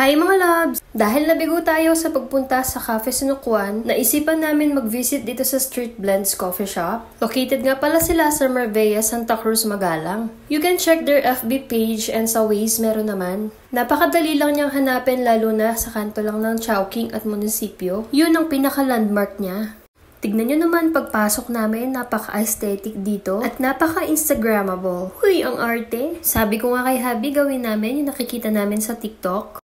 Hi mga loves! Dahil nabigo tayo sa pagpunta sa Cafe Sinukuan, naisipan namin mag-visit dito sa Street Blends Coffee Shop. Located nga pala sila sa Marbella, Santa Cruz, Magalang. You can check their FB page and sa Waze meron naman. Napakadali lang niyang hanapin lalo na sa kanto lang ng Chowking at munisipyo. Yun ang pinaka-landmark niya. Tignan nyo naman pagpasok namin, napaka-aesthetic dito at napaka-instagrammable. Huy, ang arte! Sabi ko nga kay Habi gawin namin yung nakikita namin sa TikTok.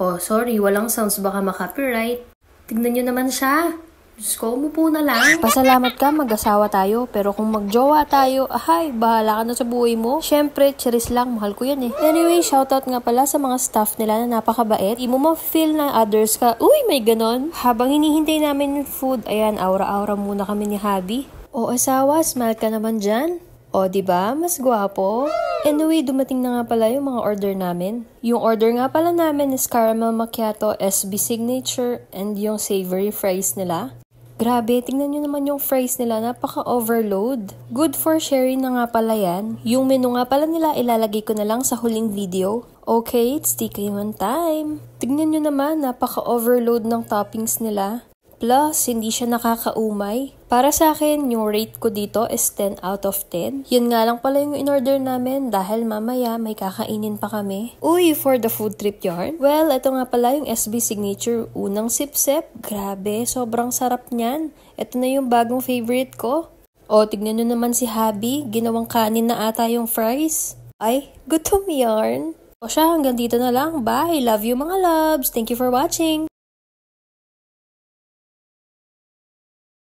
Oh, sorry, walang sounds baka ma-copyright. Tignan nyo naman siya. Diyos ko, umupo na lang. Pasalamat ka, mag-asawa tayo. Pero kung magjowa tayo, ahay, bahala ka na sa buhay mo. Siyempre, cheers lang, mahal ko yan eh. Anyway, shoutout nga pala sa mga staff nila na napakabait. Di mo ma-feel na others ka, uy, may ganon. Habang hinihintay namin yung food, ayan, aura-aura muna kami ni Habi. O asawa, smile ka naman dyan. O, diba? Mas gwapo. Anyway, dumating na nga pala yung mga order namin. Yung order nga pala namin is caramel macchiato, SB signature, and yung savory fries nila. Grabe, tingnan nyo naman yung fries nila, napaka-overload. Good for sharing na nga pala yan. Yung menu nga pala nila, ilalagay ko na lang sa huling video. Okay, it's TK1 time. Tingnan nyo naman, napaka-overload ng toppings nila. Plus, hindi siya nakakaumay. Para sa akin, yung rate ko dito is 10 out of 10. Yun nga lang pala yung in-order namin dahil mamaya may kakainin pa kami. Uy, for the food trip yarn. Well, ito nga pala yung SB Signature unang sip-sip. Grabe, sobrang sarap niyan. Ito na yung bagong favorite ko. O, tignan nyo naman si Habi. Ginawang kanin na ata yung fries. Ay, gutom yarn. O siya, hanggang dito na lang. Bye! Love you mga loves! Thank you for watching!